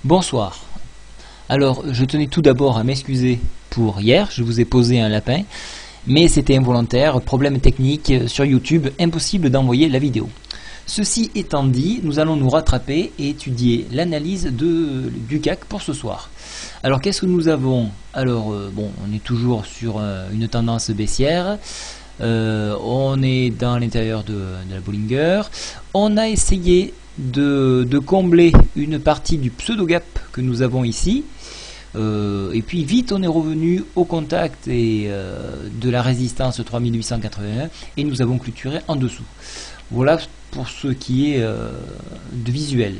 Bonsoir. Alors, je tenais tout d'abord à m'excuser pour hier, je vous ai posé un lapin, mais c'était involontaire, problème technique sur YouTube, impossible d'envoyer la vidéo. Ceci étant dit, nous allons nous rattraper et étudier l'analyse du CAC pour ce soir. Alors, qu'est-ce que nous avons? Alors, bon, on est toujours sur une tendance baissière. On est dans l'intérieur de la Bollinger. On a essayé de combler une partie du pseudo gap que nous avons ici, et puis vite on est revenu au contact de la résistance 3881 et nous avons clôturé en dessous. Voilà pour ce qui est de visuel.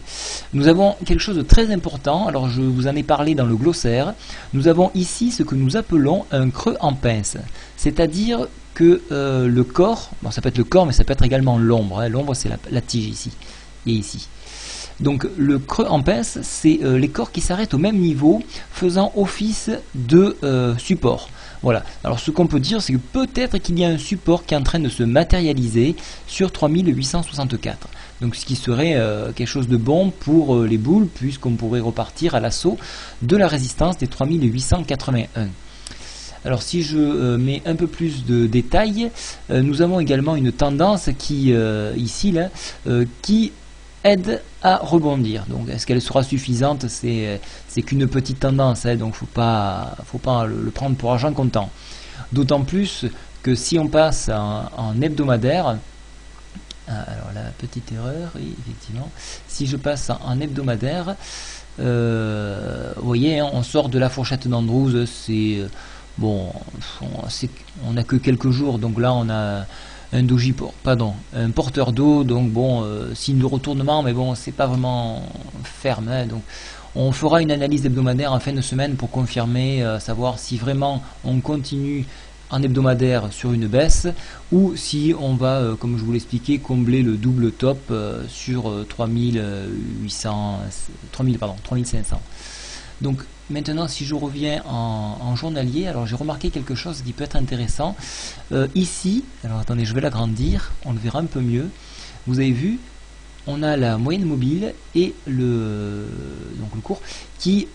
Nous avons quelque chose de très important, alors je vous en ai parlé dans le glossaire. Nous avons ici ce que nous appelons un creux en pince, c'est-à-dire que le corps, bon, ça peut être le corps mais ça peut être également l'ombre, hein. L'ombre c'est la tige ici et ici. Donc le creux en pince, c'est les corps qui s'arrêtent au même niveau, faisant office de support. Voilà. Alors ce qu'on peut dire, c'est que peut-être qu'il y a un support qui est en train de se matérialiser sur 3864. Donc ce qui serait quelque chose de bon pour les boules, puisqu'on pourrait repartir à l'assaut de la résistance des 3881. Alors si je mets un peu plus de détails, nous avons également une tendance qui, ici, là, qui aide à rebondir. Donc est-ce qu'elle sera suffisante? C'est qu'une petite tendance, hein, donc faut pas le prendre pour argent comptant. D'autant plus que si on passe en hebdomadaire, alors la petite erreur, oui, effectivement, si je passe en hebdomadaire, vous voyez, hein, on sort de la fourchette d'Andrews, c'est bon, on n'a que quelques jours, donc là on a un porteur d'eau, donc bon, signe de retournement, mais bon, c'est pas vraiment ferme, hein, donc on fera une analyse hebdomadaire en fin de semaine pour confirmer, savoir si vraiment on continue en hebdomadaire sur une baisse, ou si on va, comme je vous l'expliquais, combler le double top sur 3500. Donc maintenant, si je reviens en journalier, alors j'ai remarqué quelque chose qui peut être intéressant. Ici, alors attendez, je vais l'agrandir, on le verra un peu mieux. Vous avez vu, on a la moyenne mobile et le cours qui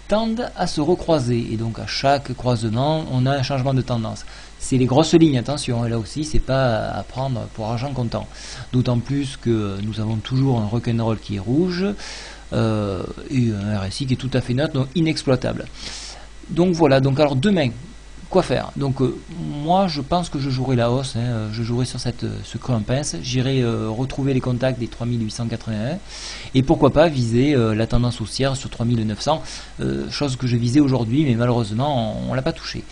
tendent à se recroiser. Et donc à chaque croisement, on a un changement de tendance. C'est les grosses lignes, attention, là aussi, c'est pas à prendre pour argent comptant. D'autant plus que nous avons toujours un rock'n'roll qui est rouge. Et un RSI qui est tout à fait neutre, donc inexploitable. Donc voilà, donc alors demain, quoi faire? Donc moi je pense que je jouerai la hausse, hein, je jouerai sur ce creux en pince, j'irai retrouver les contacts des 3881 et pourquoi pas viser la tendance haussière sur 3900, chose que je visais aujourd'hui mais malheureusement on l'a pas touché.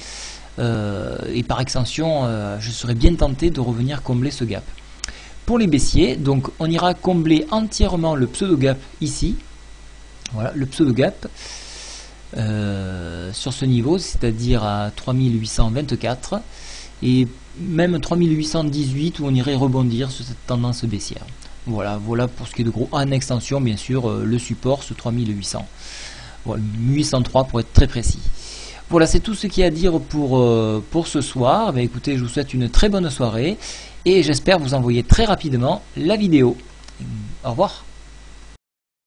Et par extension, je serais bien tenté de revenir combler ce gap. Pour les baissiers, donc on ira combler entièrement le pseudo gap ici. Voilà, le pseudo gap sur ce niveau, c'est-à-dire à 3824 et même 3818 où on irait rebondir sur cette tendance baissière. Voilà pour ce qui est de gros. En extension, bien sûr, le support ce 3800. Voilà, 1803 pour être très précis. Voilà, c'est tout ce qu'il y a à dire pour ce soir. Ben, écoutez, je vous souhaite une très bonne soirée et j'espère vous envoyer très rapidement la vidéo. Au revoir.